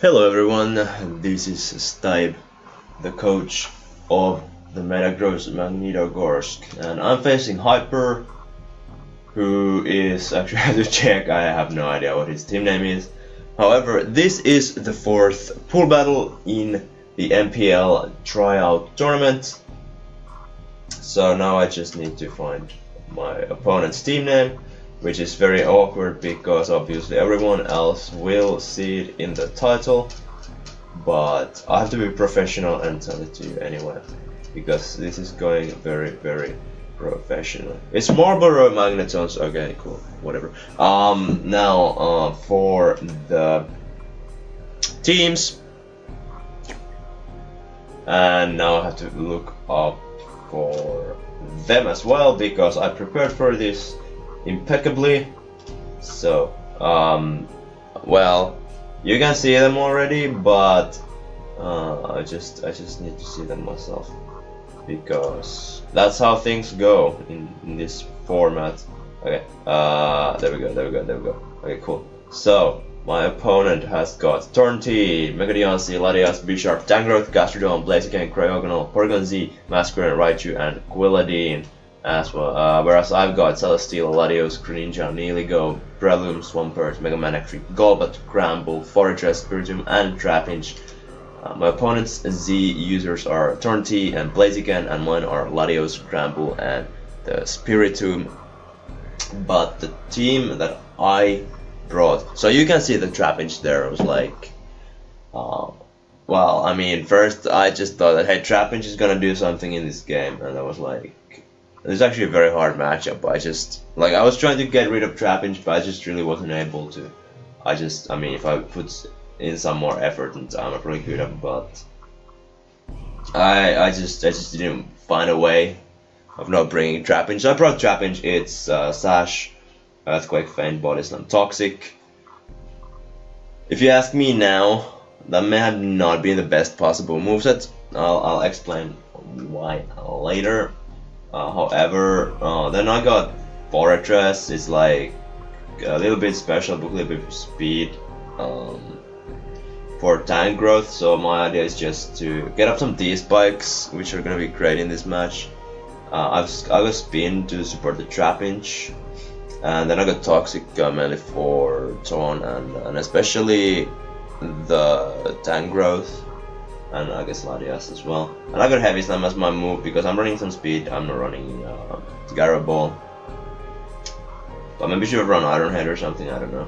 Hello everyone, this is Stibe, the coach of the Metagross Magnitogorsk, and I'm facing Hyper, who is actually I have to check, I have no idea what his team name is. However, this is the fourth pool battle in the NPL Tryout tournament, so now I just need to find my opponent's team name, which is very awkward because obviously everyone else will see it in the title, but I have to be professional and tell it to you anyway, because this is going very professional. It's Marlboro Magnetons. Okay, cool, whatever. Now for the teams, and now I have to look up for them as well because I prepared for this impeccably. So well, you can see them already, but I just need to see them myself because that's how things go in this format. Okay, there we go. Okay, cool. So my opponent has got Tornty, Megadioncy, Latias, Bisharp, Tangrowth, Gastrodon, Blaziken, Cryogonal, Porygon Z, Masquerain, Raichu, and Quilladine as well, whereas I've got Celesteela, Latios, Greninja, Neeligo, Breloom, Swampert, Mega Manectric, Golbat, Gramble, Fortress, Spiritomb, and Trapinch. My opponent's Z users are Tornty and Blaziken, and mine are Latios, Gramble, and the Spiritomb. But the team that I brought, so you can see the Trapinch there. I was like, well, I mean, first I just thought that hey, Trapinch is gonna do something in this game, and I was like, it's actually a very hard matchup. I was trying to get rid of Trapinch, but I just really wasn't able to. I mean, if I put in some more effort and time, I probably could have, but I just didn't find a way of not bringing Trapinch. So I brought Trapinch. It's Sash, Earthquake, Feint, Body Slam, Toxic. If you ask me now, that may have not been the best possible moveset. I'll explain why later. However, then I got Fortress. It's like a little bit special, but a little bit of speed for tank growth. So my idea is just to get up some D-spikes, which are gonna be great in this match. I got Spin to support the Trapinch, and then I got Toxic mainly for Taunt and especially the tank growth. And I guess Latias as well. And I got Heavy Slam as my move because I'm running some speed. I'm not running Gyro Ball. But maybe should have run Iron Head or something, I don't know.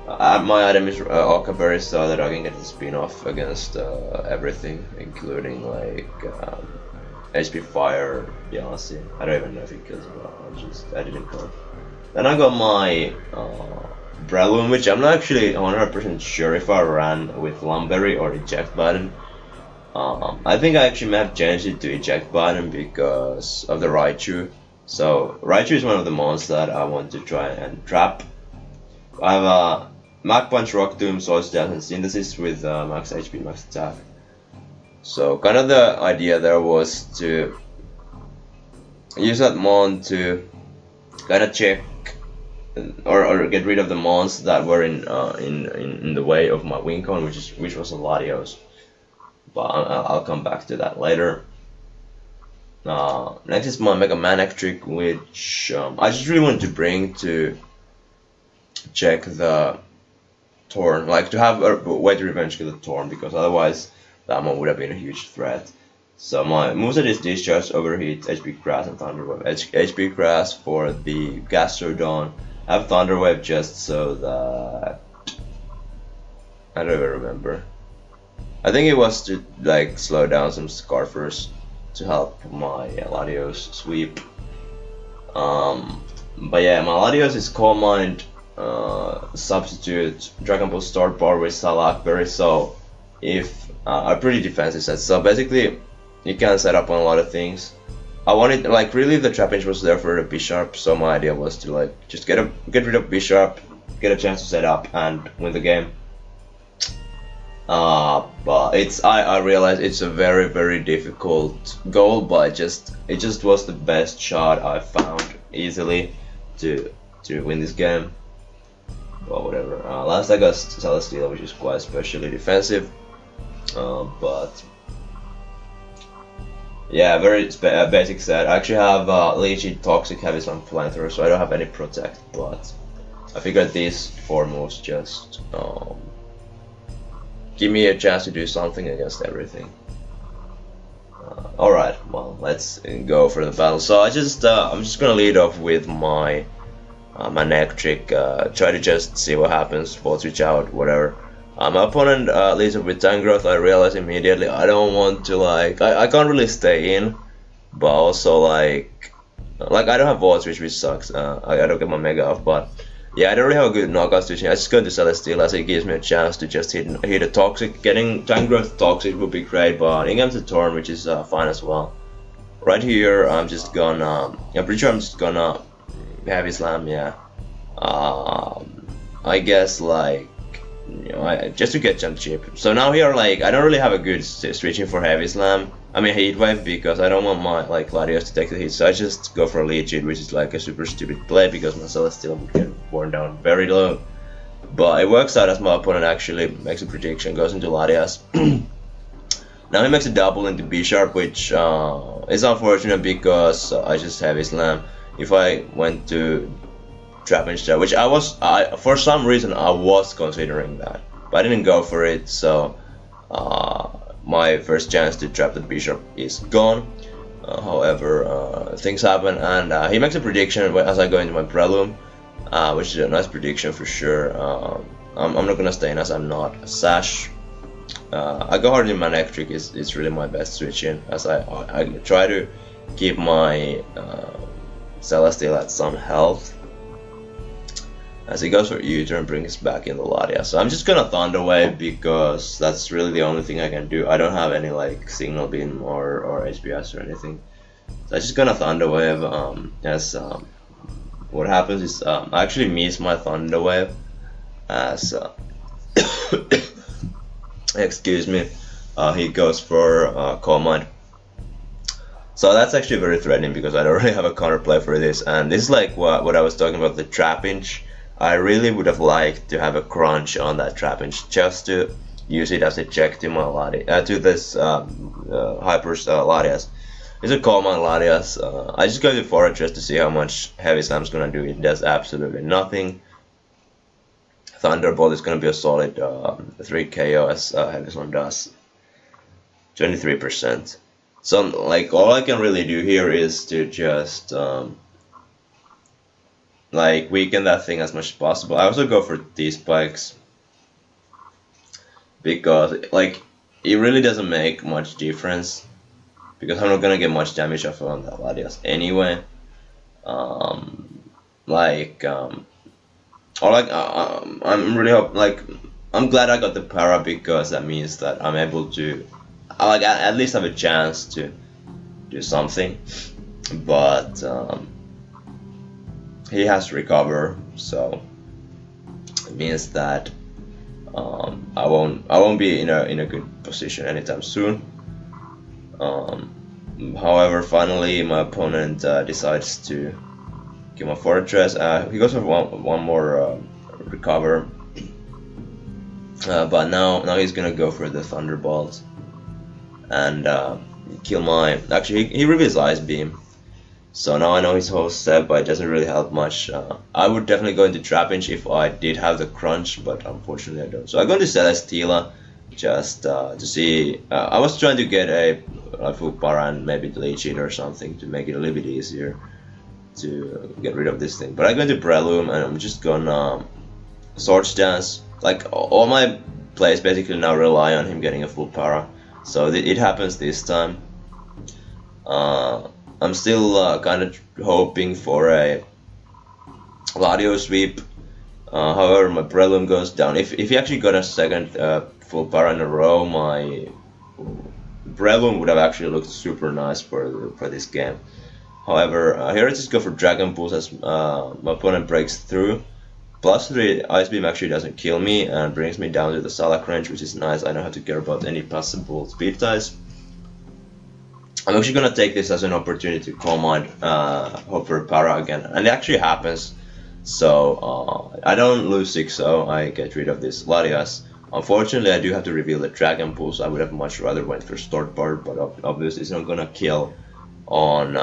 My item is Occa Berry so that I can get the spin off against everything, including like HP Fire, Yasi. I don't even know if it kills it, I didn't know. Then I got my Breloom, which I'm not actually 100% sure if I ran with Lumberry or Eject Button. I think I actually may have changed it to Eject Button because of the Raichu. So Raichu is one of the mons that I want to try and trap. I have a Mach Punch, Rock Tomb, Soul Staff, and Synthesis with max HP, max attack. So kind of the idea there was to use that mon to kind of check or get rid of the mons that were in the way of my win cone, which was a Latios. But I'll come back to that later. Next is my Mega Manectric, which I just really wanted to bring to check the Torn, like to have a way to revenge kill the Torn, because otherwise that one would have been a huge threat. So my moveset is Discharge, Overheat, HP Grass, and Thunder Wave. HP Grass for the Gastrodon. I have Thunder Wave just so that I don't even remember. I think it was to like slow down some Scarfers to help my Latios sweep. But yeah, my Latios is Calm Mind, Substitute, Dragon Ball Start Bar with Salak Berry, so if a pretty defensive set. So basically, you can set up on a lot of things. I wanted, like, really the Trapinch was there for the Bisharp, so my idea was to like just get rid of Bisharp, get a chance to set up and win the game. But I realize it's a very difficult goal, but it just was the best shot I found easily to win this game. well, whatever. Last I got Celesteela, which is quite especially defensive, but yeah, very basic set. I actually have Leechy, Toxic, Heavy Slam, Flamethrower, so I don't have any Protect, but I figured these 4 moves just give me a chance to do something against everything. Alright, well, let's go for the battle. So I'm just gonna lead off with my neck trick, try to just see what happens, full switch out, whatever. My opponent leads up with Tank Growth. I realize immediately I don't want to, like, I can't really stay in, but also like I don't have Volt Switch, which sucks. I don't get my Mega off, but yeah, I don't really have a good knockout switching. I just go into Celesteela as it gives me a chance to just hit a Toxic. Getting Tank Growth Toxic would be great, but in comes the Torn, which is fine as well. Right here, I'm just gonna, I'm pretty sure I'm just gonna Heavy Slam, yeah. I guess, like, you know, just to get jump chip. So now here, like, I don't really have a good switching for Heavy Slam. I mean Heat Wave, because I don't want my, like, Latios to take the hit, so I just go for a Leech Hit, which is like a super stupid play because my Celesteela would get worn down very low. But it works out as my opponent actually makes a prediction, goes into Latias. Now he makes a double into B Sharp, which is unfortunate because I just Heavy Slam. If I went to Trap instead, which for some reason I was considering that, but I didn't go for it, so my first chance to trap the bishop is gone. However, things happen, and he makes a prediction as I go into my Prelude, which is a nice prediction for sure. I'm not gonna stay in as I'm not a Sash. I go hard in my neck trick, it's really my best switch in, as I try to keep my Celesteela at some health. As he goes for U-turn, brings back in the Latia. So I'm just gonna Thunder Wave because that's really the only thing I can do. I don't have any like Signal Beam or HBS or anything. So I'm just gonna Thunder Wave. What happens is I actually miss my Thunder Wave as excuse me. He goes for Calm Mind. So that's actually very threatening because I don't really have a counterplay for this, and this is like what I was talking about, the Trap Inch. I really would have liked to have a crunch on that Trap Inch just to use it as a check to my to this Hyper's Latias. It's a Calm Mind Latias. I just go to Forest just to see how much Heavy Slam's gonna do. It does absolutely nothing. Thunderbolt is gonna be a solid 3 KO as Heavy Slam does. 23%. So like all I can really do here is to just like weaken that thing as much as possible. I also go for these spikes because like it really doesn't make much difference because I'm not gonna get much damage off on that Latias anyway. I'm really I'm glad I got the para because that means that I'm able to at least have a chance to do something, but he has to recover, so it means that I won't be in a good position anytime soon. However, finally my opponent decides to kill my Fortress. He goes for one more recover, but now he's gonna go for the Thunderbolt and kill my. Actually, he reveals Ice Beam, so now I know his whole step, but it doesn't really help much. I would definitely go into Trap Inch if I did have the crunch, but unfortunately I don't. So I go into Celesteela just to see. I was trying to get a full para and maybe Leech It or something to make it a little bit easier to get rid of this thing. But I go into Prelude and I'm just gonna Swords Dance. Like all my plays basically now rely on him getting a full para. So it happens this time. I'm still kind of hoping for a Ladio sweep. However, my Prelude goes down. If he actually got a second full para in a row, my Prelude would have actually looked super nice for this game. However, here I just go for Dragon Pulse as my opponent breaks through. +3 Ice Beam actually doesn't kill me and brings me down to the Salak range, which is nice. I don't have to care about any possible speed ties. I'm actually gonna take this as an opportunity to Calm Mind, hope for a para again, and it actually happens. So I don't lose 6-0, I get rid of this Latias. Unfortunately, I do have to reveal the Dragon Pulse. I would have much rather went for Start Part, but obviously it's not gonna kill on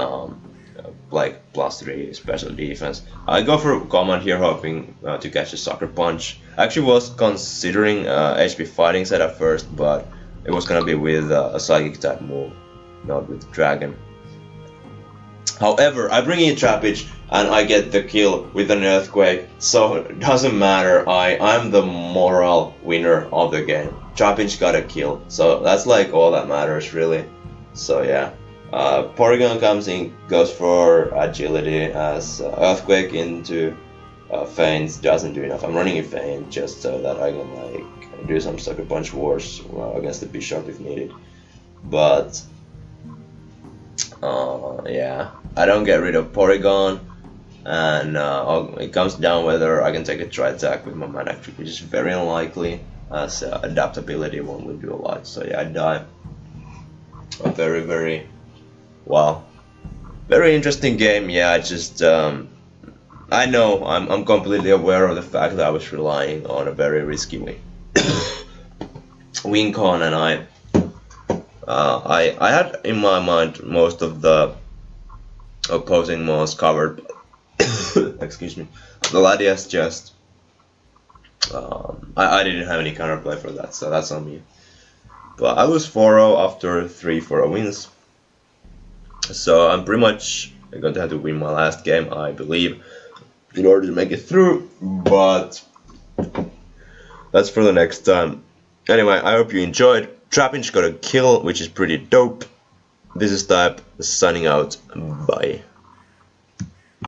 like +3 special defense. I go for command here, hoping to catch a Sucker Punch. I actually was considering HP Fighting set at first, but it was gonna be with a Psychic type move, not with Dragon. However, I bring in Trapinch and I get the kill with an Earthquake, so it doesn't matter. I'm the moral winner of the game. Trapinch got a kill, so that's like all that matters really. So yeah. Porygon comes in, goes for agility as Earthquake into Feints doesn't do enough. I'm running a Feint just so that I can like do some Sucker Punch wars against the Bishop if needed. But yeah, I don't get rid of Porygon, and it comes down whether I can take a Tri-Attack with my Manectric, which is very unlikely as adaptability won't really do a lot. So yeah, I die. A very wow, very interesting game. Yeah, I just I know I'm completely aware of the fact that I was relying on a very risky win con, and I had in my mind most of the opposing moves covered. Excuse me. The Latias just I didn't have any counterplay for that, so that's on me. But I was 4-0 after 3-4 wins. So I'm pretty much going to have to win my last game, I believe, in order to make it through, but that's for the next time. Anyway, I hope you enjoyed. Trapinch got a kill, which is pretty dope. This is Type, signing out. Bye.